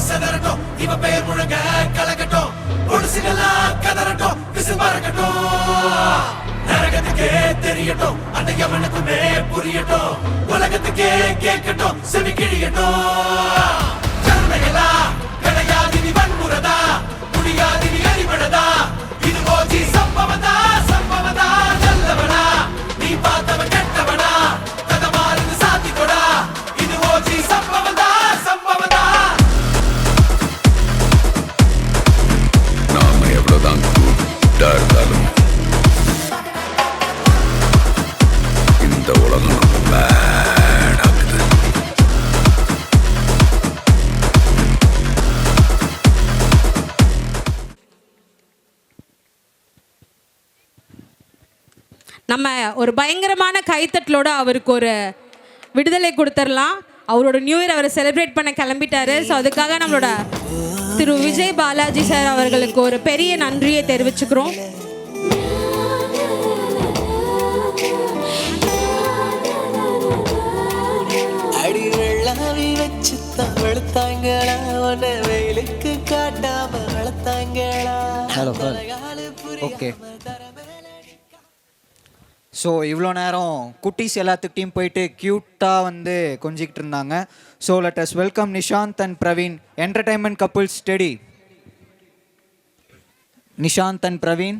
செதறட்டும் இவ பெயர் முழங்க கலக்கட்டும் பொடுசுகளா கதறட்டும் பிசு பறக்கட்டும் நரகத்துக்கே தெரியட்டும் அந்த எவனுக்குமே புரியட்டும் உலகத்துக்கே கேட்கட்டும் செவி கிழியட்டும் கருணைகளா கிடையாது நீ வன்முறதா முடியாது நீ அடிபடதா இது ஓஜி சம்பவதா சம்பவதா நல்லவனா நீ பார்த்தவன் கெட்டவனா கதை மாறுது சாத்திக்கொடா இது ஓஜி சம்பவதா சம்பவதா நாம எவ்வளவுதான் கூட்டா இருந்தாலும் இந்த உலகம் ரொம்ப பேட் ஆகுது. நம்ம ஒரு பயங்கரமான கைத்தட்டலோட அவருக்கு ஒரு விடுதலை கொடுத்துடலாம். அவரோட நியூ இயர் அவரை செலிப்ரேட் பண்ண கிளம்பிட்டாரு. ஸோ அதுக்காக நம்மளோட திரு விஜய் பாலாஜி சார் அவர்களுக்கு ஒரு பெரிய நன்றியை தெரிவிச்சுக்கிறோம். அடி வெள்ளாவி வச்சு வளர்த்தாங்களா உன்னை வெயிலுக்கு காட்டாம வளர்த்தாங்களா. Hello okay. ஸோ இவ்வளோ நேரம் குட்டீஸ் எல்லாத்துக்கிட்டையும் போயிட்டு க்யூட்டாக வந்து கொஞ்சிக்கிட்டு இருந்தாங்க. So let us welcome Nishanth and Praveen, entertainment couple study. Nishanth and Praveen.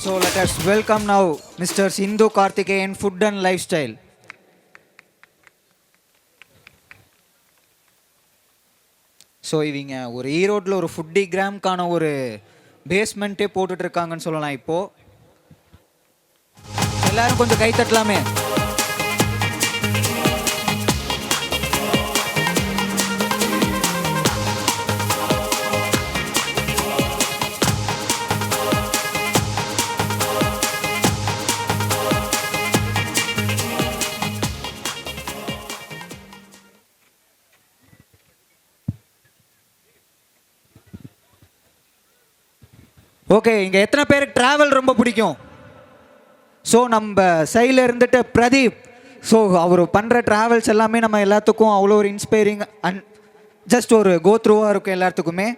So let us welcome now Mr. Sindhu Karthikeyan, Food and Lifestyle. So இவங்க ஒரு ஈரோட்டில் ஒரு ஃபுட்டி கிராம்க்கான ஒரு பேஸ்மெண்ட்டே போட்டுட்ருக்காங்கன்னு சொல்லலாம். இப்போது எல்லாரும் கொஞ்சம் கை தட்டலாமே. ஓகே, இங்கே எத்தனை பேருக்கு ட்ராவல் ரொம்ப பிடிக்கும்? ஸோ நம்ம சைடில் இருந்துட்டு பிரதீப், ஸோ அவர் பண்ணுற ட்ராவல்ஸ் எல்லாமே நம்ம எல்லாத்துக்கும் அவ்வளோ ஒரு இன்ஸ்பைரிங் அண்ட் ஜஸ்ட் ஒரு கோ த்ரூவாக இருக்கும் எல்லாத்துக்குமே.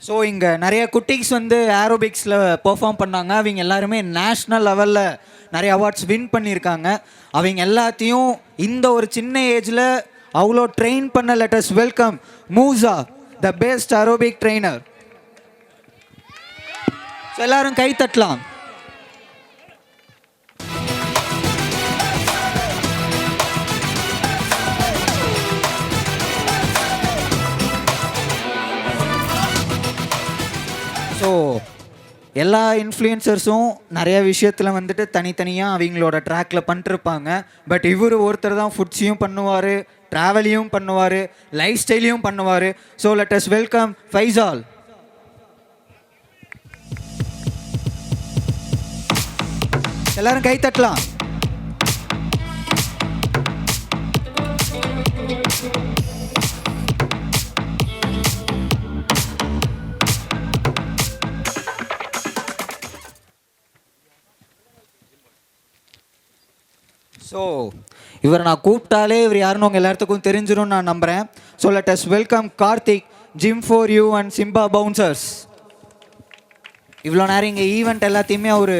ஸோ இங்கே நிறைய குட்டீஸ் வந்து ஏரோபிக்ஸில் பெர்ஃபார்ம் பண்ணாங்க. அவங்க எல்லாருமே நேஷ்னல் லெவலில் நிறைய அவார்ட்ஸ் வின் பண்ணியிருக்காங்க. அவங்க எல்லாத்தையும் இந்த ஒரு சின்ன ஏஜில் அவ்வளோ ட்ரெயின் பண்ண let us welcome Moosa, the best aerobic trainer. So எல்லாரும் கை தட்டலாம். ஸோ எல்லா இன்ஃப்ளூயன்சர்ஸும் நிறைய விஷயத்தில் வந்துட்டு தனித்தனியாக அவங்களோட ட்ராக்கில் பண்ணிட்டுருப்பாங்க. பட் இவர் ஒருத்தர் தான் ஃபுட்ஸையும் பண்ணுவார், ட்ராவலையும் பண்ணுவார், லைஃப் ஸ்டைலையும் பண்ணுவார். So let us welcome Faisal. எல்லாரும் கை தட்டலாம். ஸோ இவர் நான் கூப்பிட்டாலே இவர் யாருன்னு உங்கள் எல்லாத்துக்கும் தெரிஞ்சிடும் நான் நம்புகிறேன். So let us welcome Karthik, gym for you and Simba bouncers. இவ்வளோ நேரம் இங்கே ஈவெண்ட் எல்லாத்தையுமே அவர்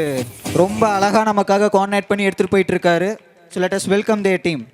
ரொம்ப அழகாக நமக்காக கோஆர்டினேட் பண்ணி எடுத்துகிட்டு போயிட்டுருக்காரு. So let us welcome their team.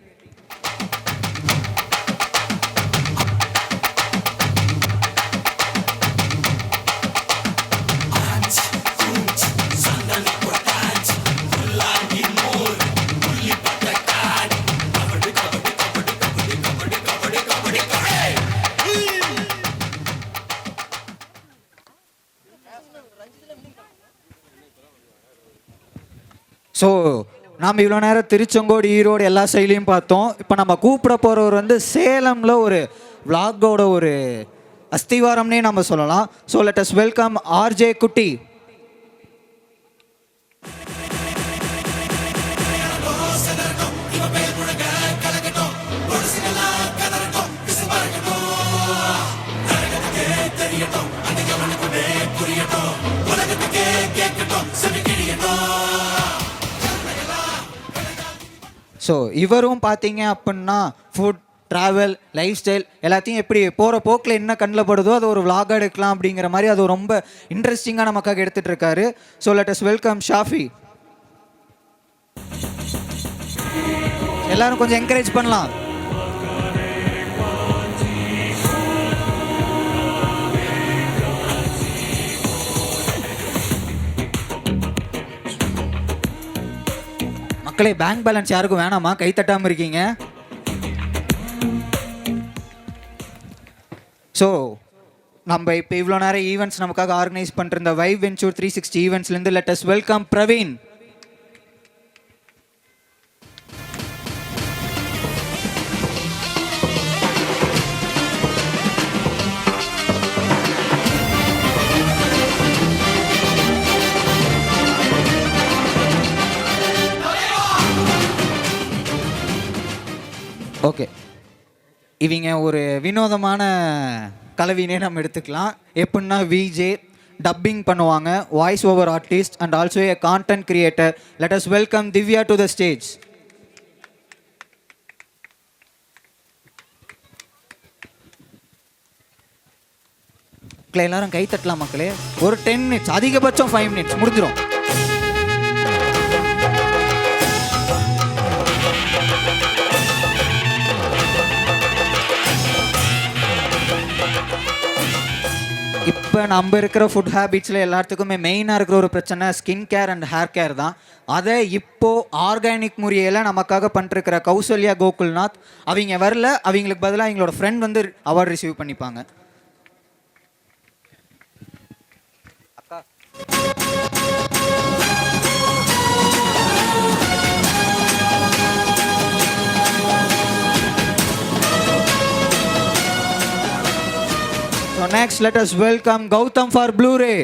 So நாம் இவ்வளோ நேரம் திருச்செங்கோடு, ஈரோடு எல்லா சைட்லையும் பார்த்தோம். இப்போ நம்ம கூப்பிட போகிறவர் வந்து சேலமில் ஒரு vlog-ஓட ஒரு அஸ்திவாரம்னே நம்ம சொல்லலாம். So let us welcome RJ குட்டி. ஸோ இவரும் பார்த்தீங்க அப்படின்னா ஃபுட், ட்ராவல், லைஃப் ஸ்டைல் எல்லாத்தையும் எப்படி போகிற போக்கில் என்ன கண்ணில் படுதோ அது ஒரு vlog எடுக்கலாம் அப்படிங்கிற மாதிரி அது ரொம்ப இன்ட்ரெஸ்டிங்காக நமக்காக எடுத்துகிட்டு இருக்காரு. ஸோ லெட் அஸ் வெல்கம் ஷாஃபி. எல்லாரும் கொஞ்சம் என்கரேஜ் பண்ணலாம். மக்களே, பேங்க் பேலன்ஸ் யாருக்கும் வேணாமா? கை தட்டாமல் இருக்கீங்க. ஸோ நம்ம இப்போ இவ்வளோ நேரம் ஈவெண்ட்ஸ் நமக்காக ஆர்கனைஸ் பண்ணிருந்த வைவ் வென்ச்சூர் 360 ஈவெண்ட்ஸ்லேருந்து let us welcome Praveen. Okay, இவங்க ஒரு வினோதமான கலவினே நம்ம எடுத்துக்கலாம். எப்படின்னா விஜே, டப்பிங் பண்ணுவாங்க, voice over artist and also a content creator. Let us welcome Divya to the stage. எல்லாரும் கை தட்டலாம் மக்களே. ஒரு 10 மினிட்ஸ், அதிகபட்சம் 5 மினிட்ஸ் முடிஞ்சிடும். இப்போ நம்ம இருக்கிற ஃபுட் ஹேபிட்ஸில் எல்லாத்துக்குமே மெயினாக இருக்கிற ஒரு பிரச்சனை skin care and hair care தான். அதை இப்போது ஆர்கானிக் முறையில் நமக்காக பண்ணிருக்கிற கௌசல்யா கோகுல்நாத் அவங்க வரல, அவங்களுக்கு பதிலாக அவங்களோட ஃப்ரெண்ட் வந்து அவார்டு ரிசீவ் பண்ணிப்பாங்க. அக்கா So next, let us welcome Gautam for Blu-ray.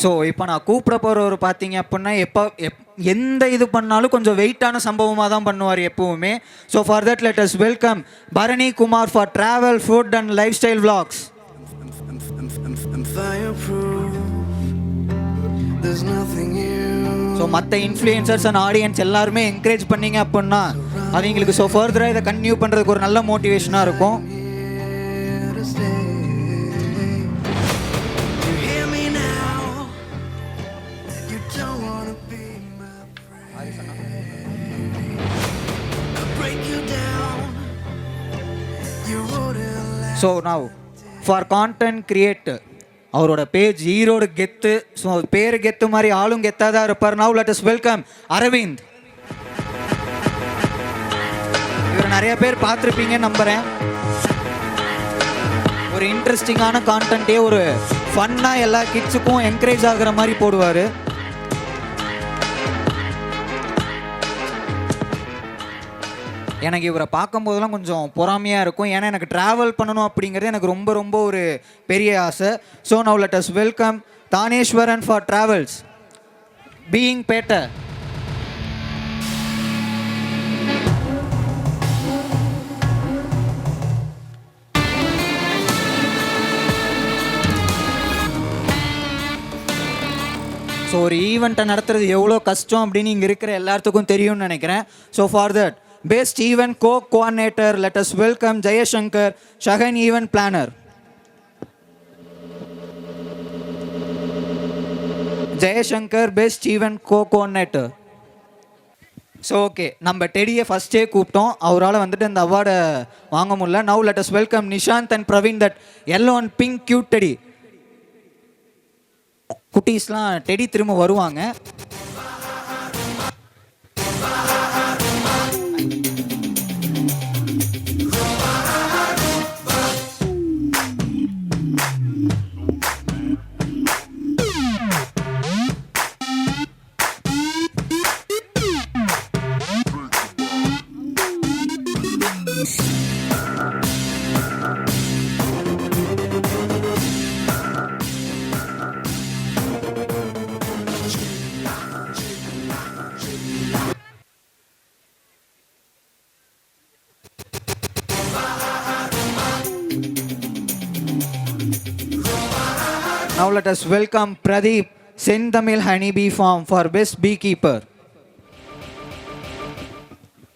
So இப்போ நான் கூப்பிட போகிறவர் பார்த்தீங்க அப்படின்னா எந்த இது பண்ணாலும் கொஞ்சம் வெயிட்டான சம்பவமாக தான் பண்ணுவார் எப்பவுமே. So for that let us welcome Bharani Kumar for travel, food and life style vlogs. So மற்ற இன்ஃப்ளூயன்சர்ஸ் அண்ட் ஆடியன்ஸ் எல்லாருமே என்கரேஜ் பண்ணீங்க அப்படின்னா அவங்களுக்கு ஸோ ஃபர்தராக இதை கண்டினியூ பண்ணுறதுக்கு ஒரு நல்ல மோட்டிவேஷனாக இருக்கும். So now for content creator, அவரோட பேஜ் ஈரோடு கெத்து. ஸோ பேர் கெத்து மாதிரி ஆளும் கெத்தாக தான் இருப்பார். Now let us welcome Aravind. இவர் நிறைய பேர் பார்த்துருப்பீங்கன்னு நம்புகிறேன். ஒரு இன்ட்ரெஸ்டிங்கான கான்டென்ட்டே ஒரு ஃபன்னாக எல்லா கிட்ஸுக்கும் என்கரேஜ் ஆகிற மாதிரி போடுவார். எனக்கு இவரை பார்க்கும்போதெல்லாம் கொஞ்சம் பொறாமையாக இருக்கும். ஏன்னா எனக்கு ட்ராவல் பண்ணணும் அப்படிங்கிறது எனக்கு ரொம்ப ரொம்ப ஒரு பெரிய ஆசை. So now let us welcome Thaneswaran for travels, being Pettai. So ஒரு ஈவெண்ட்டை நடத்துறது எவ்வளோ கஷ்டம் அப்படின்னு இங்கே இருக்கிற எல்லாத்துக்கும் தெரியும்னு நினைக்கிறேன். So for that Best Event Co-Coordinator, let us welcome Jayashankar, Shahan Event Planner. Jayashankar, Best Event Co-Coordinator. So okay, நம்ம டெடியை ஃபஸ்ட்டே கூப்பிட்டோம், அவரால் வந்துட்டு இந்த அவார்டை வாங்க முடியல. Now let us welcome Nishanth and Praveen, that yellow and pink cute teddy. குட்டீஸ்லாம் டெடி திரும்ப வருவாங்க. Now let us welcome Pradeep, Senthamil Honeybee Farm for Best Beekeeper.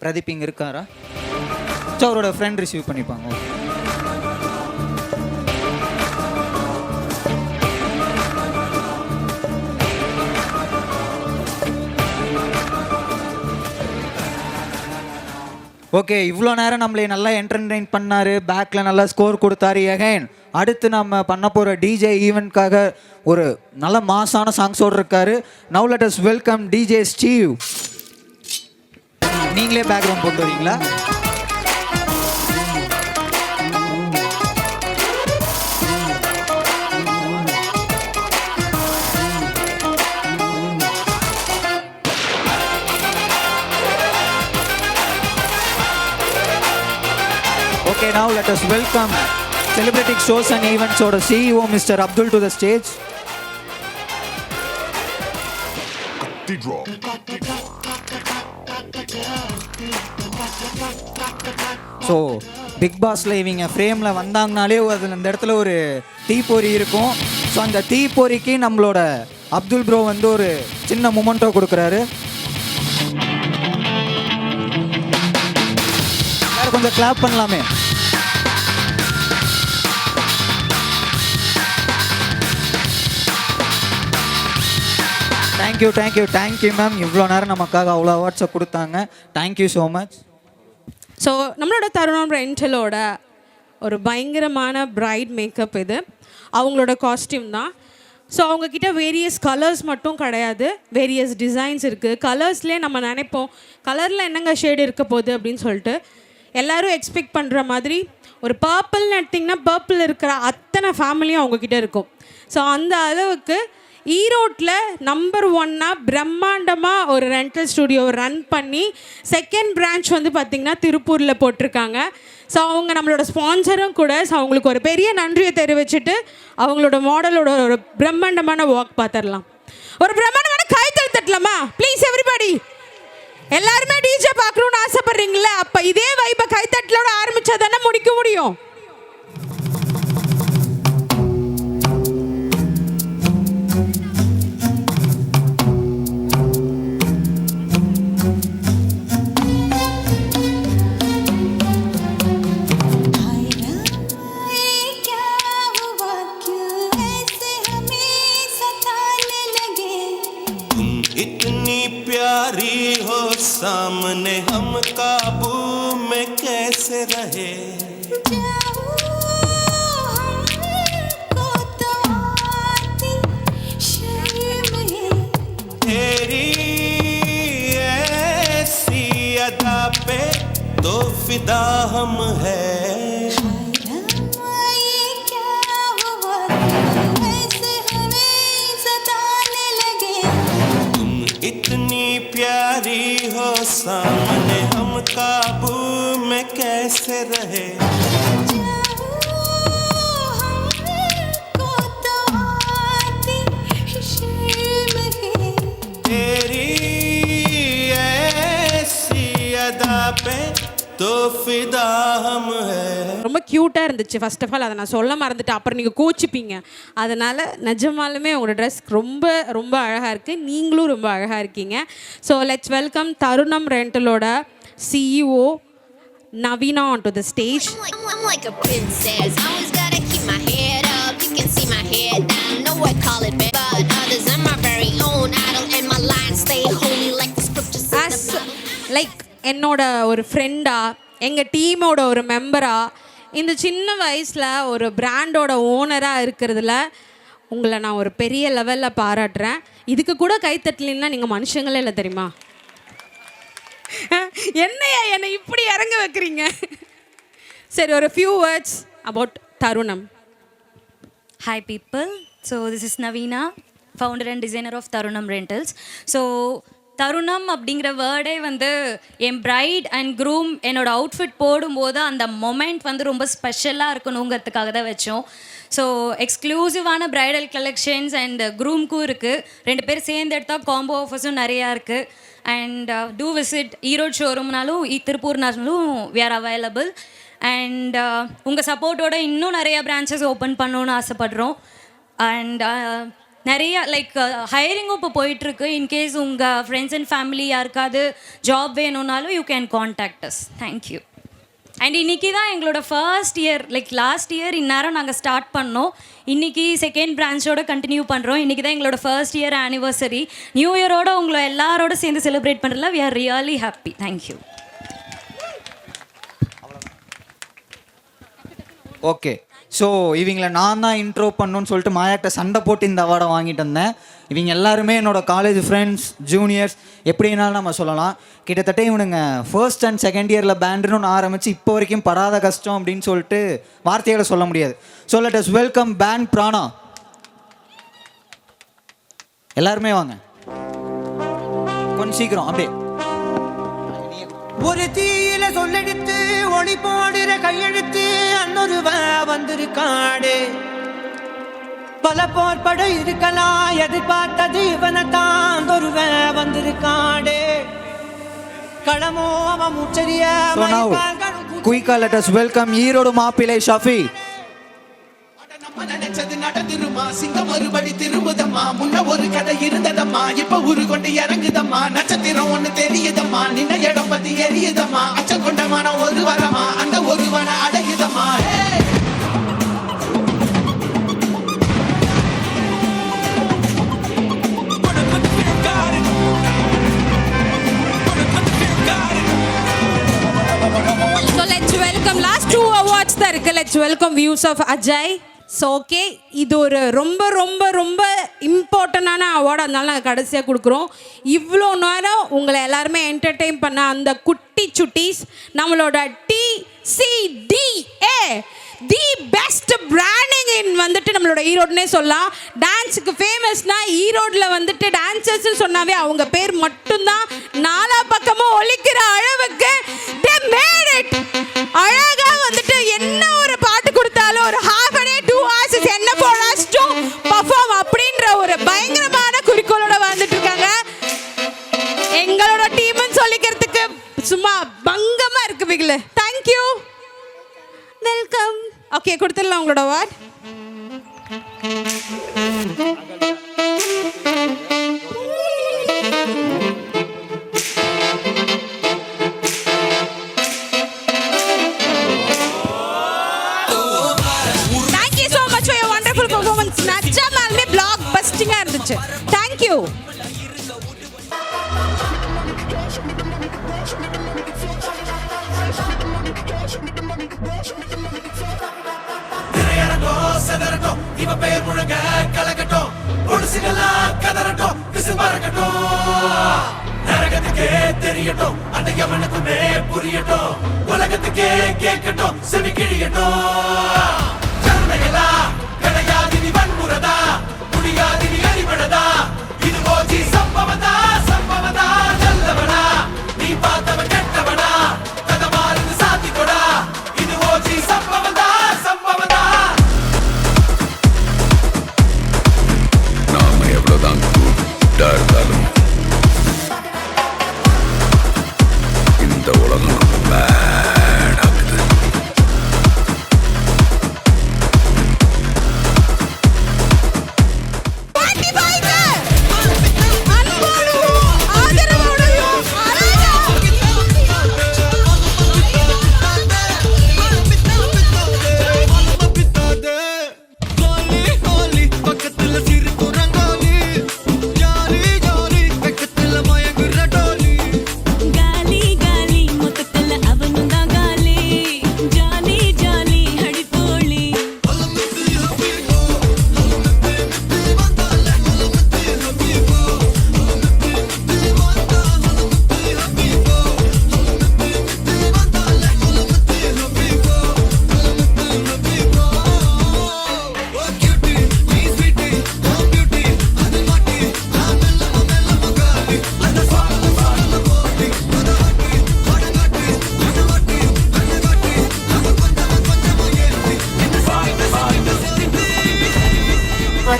Pradeep இங்கே இருக்காரா? ஸோ அவரோட ஃப்ரெண்ட் ரிசீவ் பண்ணிப்பாங்க. ஓகே, இவ்வளோ நேரம் நம்மளை நல்லா என்டர்டெயின் பண்ணார், பேக்கில் நல்லா ஸ்கோர் கொடுத்தாரு. எகைன் அடுத்து நம்ம பண்ண போகிற டிஜே ஈவெண்ட்காக ஒரு நல்ல மாசான சாங்ஸோடு இருக்காரு. Now let us welcome DJ Steve. நீங்களே பேக்ரவுண்ட் போட்டு வரீங்களா? Okay, now let us welcome Celebrating Shows and Events or CEO Mr. Abdul to the stage. So big பாஸில் இவங்க ஃப்ரேமில் வந்தாங்கனாலே அதில் அந்த இடத்துல ஒரு தீப்பொறி இருக்கும். ஸோ அந்த தீப்பொறிக்கு நம்மளோட அப்துல் ப்ரோ வந்து ஒரு சின்ன மொமெண்டோ கொடுக்குறாரு. கொஞ்சம் கிளாப் பண்ணலாமே. Thank you ma'am. இவ்வளோ நேரம் நமக்காக அவ்வளோ அவார்ட்ஸை கொடுத்தாங்க. Thank you so much. ஸோ நம்மளோட தருணம் ரெண்டலோட ஒரு பயங்கரமான பிரைட் மேக்கப் இது. அவங்களோட காஸ்டியூம் தான். ஸோ அவங்கக்கிட்ட வேரியஸ் கலர்ஸ் மட்டும் கிடையாது, வேரியஸ் டிசைன்ஸ் இருக்குது. கலர்ஸ்லேயே நம்ம நினைப்போம் கலரில் என்னங்க ஷேடு இருக்க போகுது அப்படின்னு சொல்லிட்டு. எல்லோரும் எக்ஸ்பெக்ட் பண்ணுற மாதிரி ஒரு பர்பிள்னு எடுத்திங்கன்னா பர்பிள் இருக்கிற அத்தனை ஃபேமிலியும் அவங்கக்கிட்ட இருக்கும். ஸோ அந்த அளவுக்கு ஈரோட்டில் நம்பர் 1 பிரம்மாண்டமாக ஒரு ரெண்டல் ஸ்டுடியோ ரன் பண்ணி செகண்ட் பிரான்ச் வந்து பார்த்திங்கன்னா திருப்பூரில் போட்டிருக்காங்க. ஸோ அவங்க நம்மளோட ஸ்பான்சரும் கூட. ஸோ அவங்களுக்கு ஒரு பெரிய நன்றியை தெரிவிச்சுட்டு அவங்களோட மாடலோட ஒரு பிரம்மாண்டமான வாக் பார்த்துடலாம். ஒரு பிரம்மாண்டமான கைத்தல் தட்டலாமா ப்ளீஸ் எவ்ரிபடி? எல்லாருமே டிஜே பார்க்கணுன்னு ஆசைப்படுறீங்களே, அப்போ இதே வைப்பை கைத்தட்டலோட ஆரம்பித்தா தானே முடிக்க முடியும். सामने हम काबू में कैसे रहे, तेरी ऐसी अदा पे तो फिदा हम है. इतनी प्यारी हो सामने हम काबू में कैसे रहे, तेरी ऐसी अदा पे तो फिदा हम है. ரொம்ப க்யூட்டாக இருந்துச்சு. ஃபர்ஸ்ட் ஆஃப் ஆல் அதை நான் சொல்ல மறந்துட்டேன், அப்புறம் நீங்கள் கோச்சிப்பீங்க. அதனால் நிஜமாலுமே உங்களோட ட்ரெஸ் ரொம்ப ரொம்ப அழகாக இருக்குது, நீங்களும் ரொம்ப அழகாக இருக்கீங்க. ஸோ லெட்ஸ் வெல்கம் தருணம் ரெண்டலோட CEO Navina onto the stage. I'm like a princess, always gotta keep my head up. You can see my head down, no I call it bad, but others I'm my very own idol, and my lines stay holy like the scriptures in As the Bible. Like என்னோட ஒரு ஃப்ரெண்டாக, எங்கள் டீமோட ஒரு மெம்பராக, இந்த சின்ன வயசில் ஒரு பிராண்டோட ஓனராக இருக்கிறதுல உங்களை நான் ஒரு பெரிய லெவலில் பாராட்டுறேன். இதுக்கு கூட கைத்தட்டலின்னா நீங்கள் மனுஷங்களே இல்லை தெரியுமா? என்னையா என்னை இப்படி இறங்க வைக்கிறீங்க? சரி, ஒரு ஃபியூ வேர்ட்ஸ் அபவுட் தருணம். Hi people, so this is Navina, founder and designer of Tarunam Rentals. So தருணம் அப்படிங்கிற வேர்டே வந்து என் பிரைட் அண்ட் க்ரூம் என்னோடய அவுட்ஃபிட் போடும்போது அந்த மொமெண்ட் வந்து ரொம்ப ஸ்பெஷலாக இருக்கணுங்கிறதுக்காக தான் வச்சோம். ஸோ எக்ஸ்க்ளூசிவான பிரைடல் கலெக்ஷன்ஸ் அண்ட் க்ரூம்க்கும் இருக்குது. 2 பேர் சேர்ந்து எடுத்தால் காம்போ ஆஃபர்ஸும் நிறையா இருக்குது. அண்ட் டூ விசிட் ஈரோடு ஷோரூம்னாலும் திருப்பூர்னாலும் வி ஆர் அவைலபிள். அண்ட் உங்கள் சப்போர்ட்டோட இன்னும் நிறைய பிரான்ச்சஸ் ஓப்பன் பண்ணணுன்னு ஆசைப்படுறோம். அண்ட் நிறைய லைக் ஹையரிங்கும் இப்போ போயிட்டுருக்கு. இன்கேஸ் உங்கள் ஃப்ரெண்ட்ஸ் அண்ட் ஃபேமிலி யாருக்காவது ஜாப் வேணும்னாலும் you can contact us. Thank you. And இன்றைக்கி தான் எங்களோட first year, like last year இந்நேரம் நாங்கள் ஸ்டார்ட் பண்ணோம். இன்றைக்கி செகண்ட் பிரான்ச்சோட கண்டினியூ பண்ணுறோம். இன்றைக்கி தான் எங்களோட ஃபர்ஸ்ட் இயர் ஆனிவர்சரி. நியூ இயரோட உங்களை எல்லாரோட சேர்ந்து செலிப்ரேட் பண்ணுறதுல we are really happy. Thank you. Okay, so இவங்களை நான் தான் இன்ட்ரோ பண்ணணும்னு சொல்லிட்டு மாயாட்ட சண்டை போட்டு இந்த அவார்டை வாங்கிட்டு வந்தேன். இவங்க எல்லாருமே என்னோட காலேஜ் ஃப்ரெண்ட்ஸ், ஜூனியர்ஸ், எப்படினாலும் நம்ம சொல்லலாம். கிட்டத்தட்ட இவனுங்க ஃபர்ஸ்ட் அண்ட் செகண்ட் இயரில் பேண்டுன்னு ஒன்று ஆரம்பித்து இப்போ வரைக்கும் படாத கஷ்டம் அப்படின்னு சொல்லிட்டு வார்த்தைகளை சொல்ல முடியாது. So let us welcome band Prana. எல்லாருமே வாங்க, கொஞ்சம் சீக்கிரம் அப்படியே. ஒரு தீயில சொல்லெடுத்து ஒளி போடுற கையெழுத்து அன்னொருவ வந்திருக்காடு. பல போர்பட இருக்கலாம், எதிர்பார்த்தது இவனைத்தான் ஒருவ வந்திருக்காடு. களமோ அவன் முச்சரிய குயிக்கா லெட் அஸ் வெல்கம் ஈரோடு மாப்பிள்ளை ஷாஃபி. நினைச்சது நடந்துருமா, சிங்கம் மறுபடி திரும்புதம்மா, முன்ன ஒரு கதை இருந்ததம்மா, இப்ப உரு கொண்டு இறங்குதம்மா, நட்சத்திரம் ஒண்ணு தெரியுதம்மா, நின்ன இடம் பத்தி எரியுதம்மா, அச்சம் கொண்ட மனம் ஒரு வரமா, அந்த ஒருவனை அடையுதம்மா. So let's welcome last 2 awards தான் இருக்கு. Let's welcome views of Ajay. So okay, இது ஒரு ரொம்ப ரொம்ப ரொம்ப இம்பார்ட்டண்டான அவார்டு, அதனால நாங்கள் கடைசியாக கொடுக்குறோம். இவ்வளோ நேரம் உங்களை எல்லாருமே என்டர்டெயின் பண்ண அந்த குட்டி சுட்டீஸ் நம்மளோட TCDA தி பெஸ்ட் பிராண்டிங் இன் வந்துட்டு நம்மளோட ஈரோடுனே சொல்லலாம். டான்ஸுக்கு ஃபேமஸ்னா ஈரோடில் வந்துட்டு டான்சர்ஸ் சொன்னாவே அவங்க பேர் மட்டும்தான் 4 பக்கமும் ஒலிக்கிற அளவுக்கு they made it. அழகாக வந்துட்டு என்ன ஒரு பாட்டு கொடுத்தாலும் ஒரு half a day 2 hours is enough for us to perform அப்படின்ற ஒரு பயங்கரமான குறிக்கோளோட வந்துட்டு இருக்காங்க. எங்களோட டீம்னு சொல்லிக்கிறதுக்கு சும்மா பங்கமா இருக்கு பிகில. Thank you, welcome. ஓகே, கொடுத்துடலாம் உங்களோட award. Thank you so much for your wonderful performance. நிஜமாலுமே பிளாக் பஸ்டிங்கா இருந்துச்சு. Thank you. செதறட்டும், இவ பேர் முழங்க கலக்கட்டும், பொடுசுகளா கதறட்டும், பிசு பறக்கட்டும், நரகத்துக்கே தெரியட்டும், அந்த எவனுக்குமே புரியட்டும், உலகத்துக்கே கேட்கட்டும், செவி கிழியட்டும். ஜனதைகளா கிடையாது நீ வன்முறதா, முடியாது நீ அடிபடதா, இது போச்சு சம்பவதா, சம்பவதா நல்லவனா, நீ பார்த்தவன் கெட்டவனா, கதை மாறுது சாத்திக்கொடா, இது போச்சு சம்பவதா, சம்பவதா. நாம எவ்வளவுதான் கூட்டா இருந்தாலும் இந்த உலகம் நம்ம பேட் ஆகுது.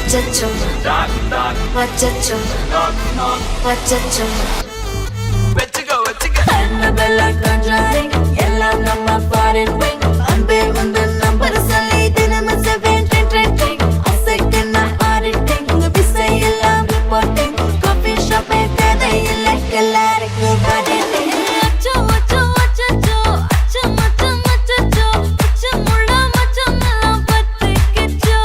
Achacho, achacho, achacho. Annabella conjuring, எல்லாம் நம்ம foreign wing. அன்பே உந்தன் number சொல்லி தினமும் 7 trending. அசைக்கன்னா auditing, உங்க பிசை எல்லாம் reporting. Coffee shop தேவையில்லை எல்லாருக்கும் auditing. அச்சோ அச்சோ அச்சோ அச்சம் அச்சம் அச்சோ அச்சமுள்ள மச்சமெல்லாம் பத்திக்கிச்சோ.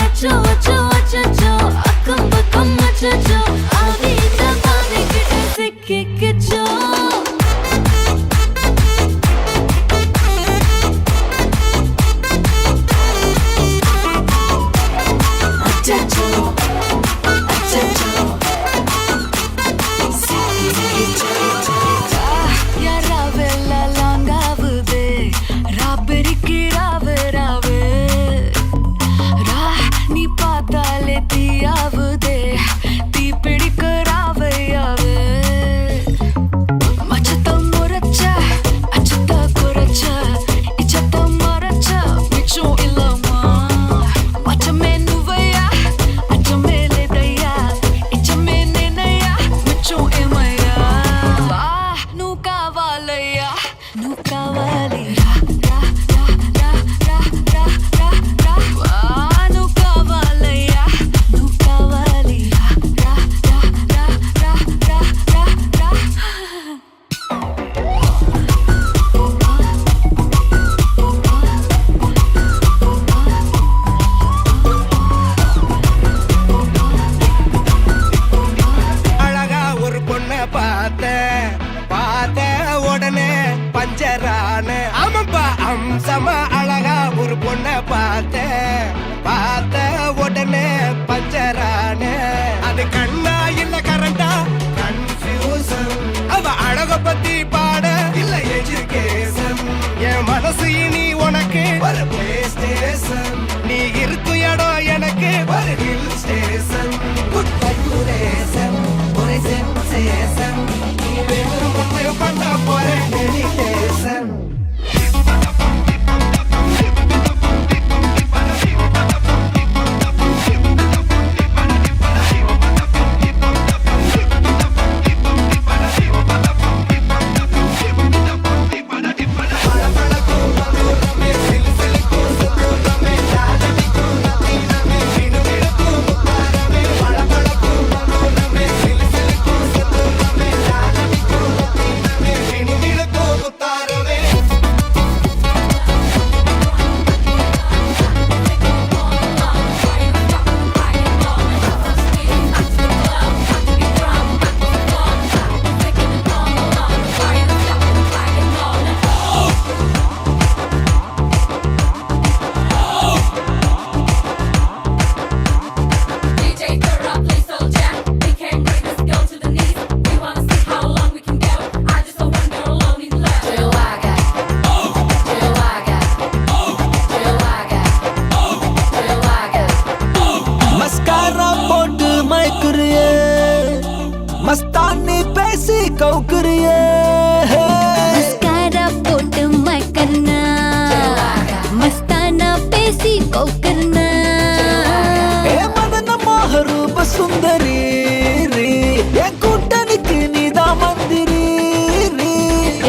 அச்சோ அச்சோ அச்சோ அக்கம் பக்கம் அச்சோ ஆதித்த பாதைக்கிட்ட சிக்கிக்கிச்சோ. மஸ்தானி பேசி கவுக்குறியே मस्कारा पोट मैं करना मस्ताना पेसी को करना ஏ மதன மோகரூப சுந்தரி ரீ ஏ கூட்டணிக்கு நீதான் மந்திரி ரீ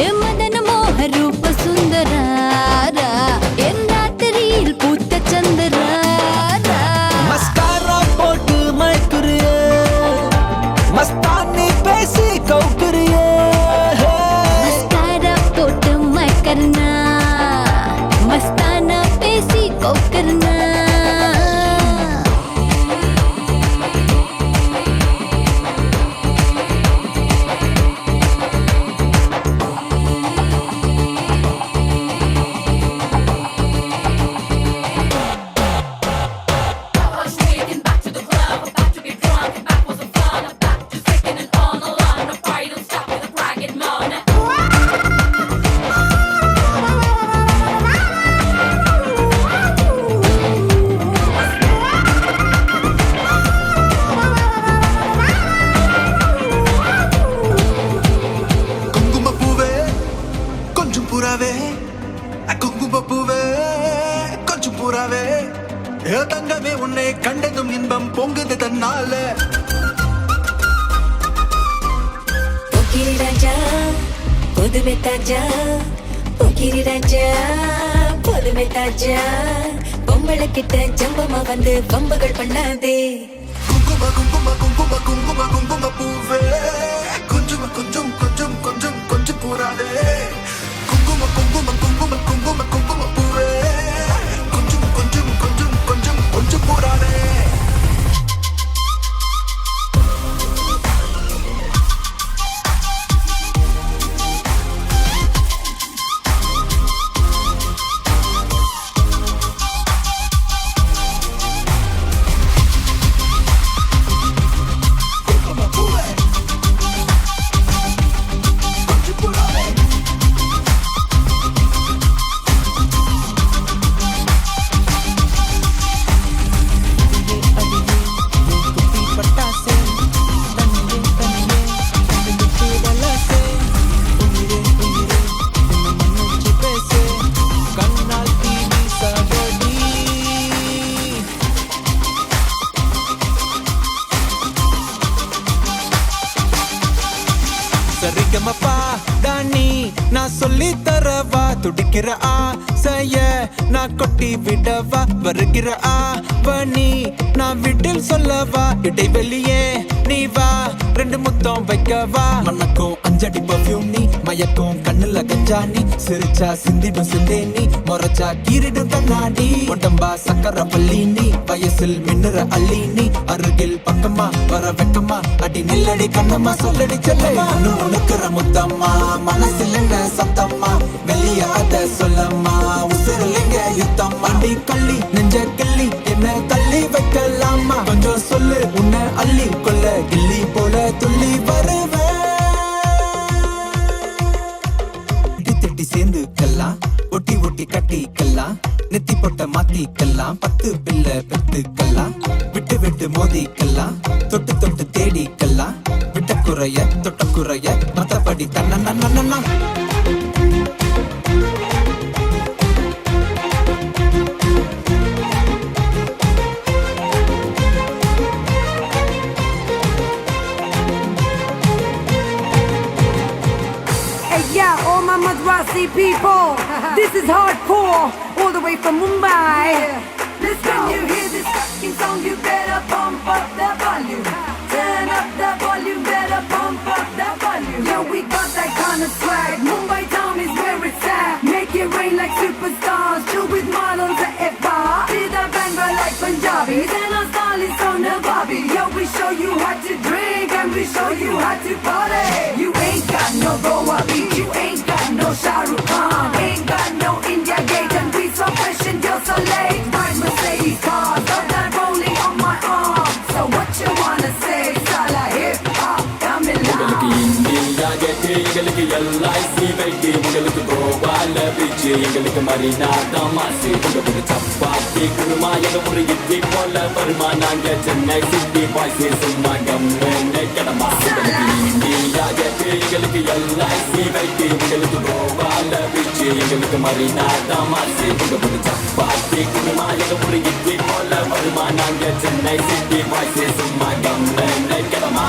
ए मदन मोह रूप सुंदरारा ए रात्रिயில் பூத்த चंद्रारा மஸ்காரா போட்டு மயக்குறியே மஸ்தானி பேசி கவுக்குறியே मस्कारा पोट मैं करना मस्ताना पेसी को करना போதுமே தாஜா போக்கிரி ராஜா போதுமே தாஜா பொம்பளை கிட்ட ஜம்பமா வந்து வம்புகள் பண்ணாதே குங்கும குங்கும குங்கும குங்கும குங்கும பூவே கொஞ்சம் கொஞ்சம் கொஞ்சம் கொஞ்சம் கொஞ்சம் போறாதே குங்கும குங்கும குங்கும குங்கும குங்கும பூவே கொஞ்சம் கொஞ்சம் கொஞ்சம் கொஞ்சம் கொஞ்சம் போறாதே சரிகமப்பா தானி நான் சொல்லி தரவா துடிக்கிற ஆசைய நான் கொட்டி விடவா வருகிற ஆவணி நான் வீட்டில் சொல்லவா இடைவெளியே நீ வா ரெண்டு முத்தம் வைக்கவா மனக்கும் அஞ்சடி பர்ஃபியூம் நீ மயக்கும் கண்ணுல கஞ்சா நீ சிரிச்சா சிந்திடும் சிந்தே நீ முறைச்சா கீரிடும் கண்ணாடி உடம்பா சக்கர பள்ளி நீ வயசில் மின்னுற அள்ளி நீ அருகில் பக்கமா வர வெக்கமா அடி நில்லடி கண்ணம்மா சொல்லடி செல்லமா உனக்குற முத்தம்மா மனசில்லைங்க சத்தம்மா வெளியாத சொல்லம்மா உசுரலைங்க யுத்தம் அடி கள்ளி நெஞ்ச கிள்ளி என்ன தள்ளி வைக்கலாமா கொஞ்சம் சொல்லு உன்னை அள்ளி கொள்ள கிள்ளி போல துள்ளி வருவேன் திட்டி சேர்ந்துக்கலாம் ஒட்டி ஒட்டி கட்டிக்கலாம் நெத்தி பொட்ட மாத்திக்கலாம் 10 பிள்ளை பெத்துக்கலாம் விட்டு விட்டு மோதிக்கலாம் தொட்டு தொட்டு தேடிக்கலாம் விட்ட குறைய தொட்ட குறைய மத்தபடி தன்னா Yeah, all my Madrasi people, this is hardcore, all the way from Mumbai. Listen, when you hear this fucking song, you better pump up the volume. Turn up the volume, better pump up the volume. Yeah, we got that kind of swag. Mumbai town is where it's at. Make it rain like superstars, chill with Marlons at F-Bar. See the banger like Punjabis, and our style is so Nawabi. Yo, we show you how to drink, and we show you how to party. You ain't got no Goa beach, you ain't got no Shah Rukh Khan, ain't got no India Gate, and we so fresh and you're so late. Ride Mercedes cars, got that rolling on my arm. So what you wanna say? Sala hip hop, come in loud. India Gate, எங்களுக்கு LIC வைட்டி உங்களுக்கு கோவால beach எங்களுக்கு Marina தமாசி உங்களுக்கு சப்பாத்தி குருமா என ஒரு இட்லி போல வருமா நாங்க சென்னை சிட்டி பாய்ஸ் சும்மா கம்மென்ன கடமா இந்தியா கேட் எங்களுக்கு LIC வைட்டி உங்களுக்கு கோவால பீச் எங்களுக்கு மரீனா தமாசி உங்களுக்கு சப்பாத்தி குருமா என ஒரு இட்லி போல வருமா நாங்க சென்னை சிட்டி பாய்ஸ் சும்மா கம்மென்ன கடமா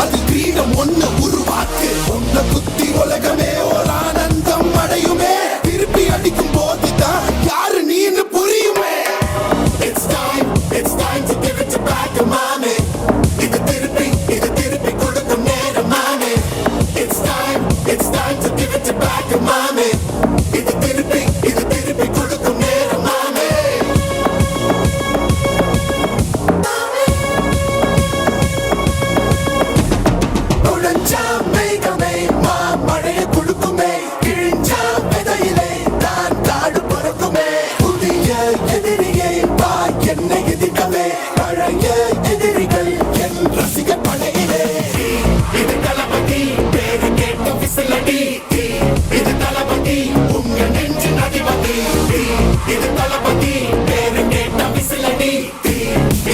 அது கிரீடம் ஒண்ணு உருவாக்கு உன்னை குத்தி உலகமே ஒரு ஆனந்தம் அடையுமே திருப்பி அடிக்கும் போதுதான் யாரு நீன்னு புரியுமே It's time to give it to back mommy இது திருப்பி கொடுக்கும் நேரம் மாமே It's time to give it to back mommy இது திருப்பி கொடுக்கும் நேரம் மாமே உழைஞ்சா மேகமே மழையை கொடுக்குமே கிழிஞ்சா விதையிலே தான் காடு பறக்குமே புதிய எதிரியை வா என்னை எதிர்க்கவே பழைய எதிரிகள் என் ரசிக படையிலே இது தளபதி பேரு கேட்ட விசிலடி இது தளபதி உங்க நெஞ்சு நதிபதி இது தளபதி பேரு கேட்ட விசிலடி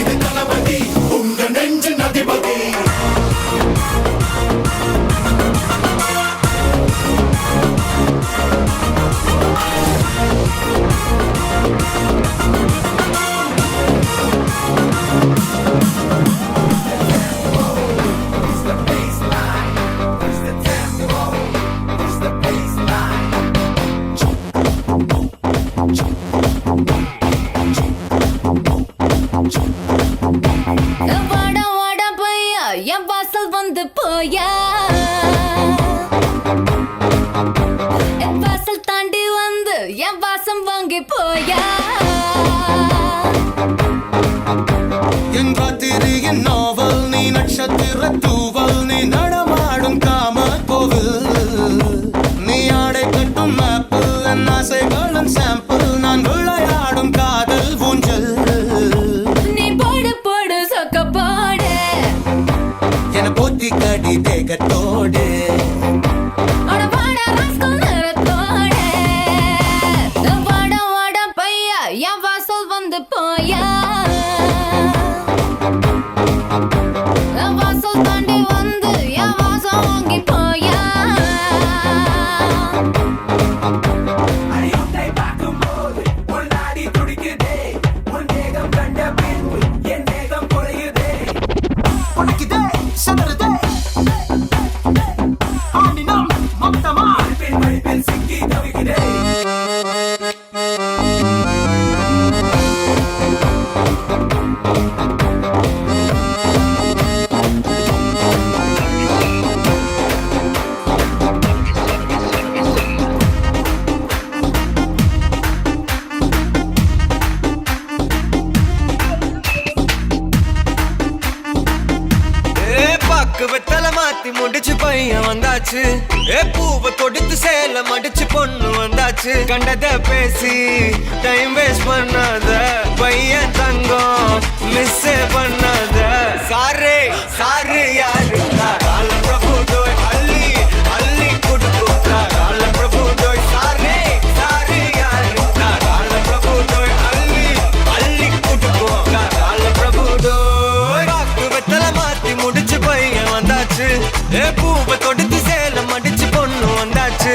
இது தளபதி உங்க நெஞ்சு நதிபதி வாடா வாடா பையா என் வாசல் வந்து போயா என் வாசல் தாண்டி வந்து என் வாசம் வாங்கி போயா என் ராத்திரியின் நாவல் நீ நட்சத்திர தூவல் நீ நடமாடும் காம கோவில் நீ ஆடை கட்டும் மேப்பிள் என் ஆசைகளின் சாம்பிள் நான் விளையாடும் காதல் ஊஞ்சல் நீ போடு போடு சொக்க போடு என போத்தி கடி தேகத்தோடு அட வாடா ராஸ்கல் நிறத்தோடு வாடா வாடா பையா என் வாசல் வந்து போயா என் வாசல் தாண்டி வந்து என் வாசம் வாங்கி போயா வெத்தலை மாத்தி முடிச்சு பையன் வந்தாச்சு பூவை தொடுத்து சேல மடிச்சு பொண்ணு வந்தாச்சு கண்டத பேசி டைம் வேஸ்ட் பண்ணாத பையன் தங்கம் மிஸ் பண்ணாத சாரு சாரு யாரு கால பிரபு தோய் அள்ளி அள்ளி குடுக்கும் கால பிரபு தோய் சாரு சாரு யாரு கால பிரபு தோய் அள்ளி அள்ளி குடுக்கும் கால பிரபு தோய் வெத்தலை மாத்தி முடிச்சு பையன் வந்தாச்சு பூவை தொடுத்து சேல மடிச்சு பொண்ணு வந்தாச்சு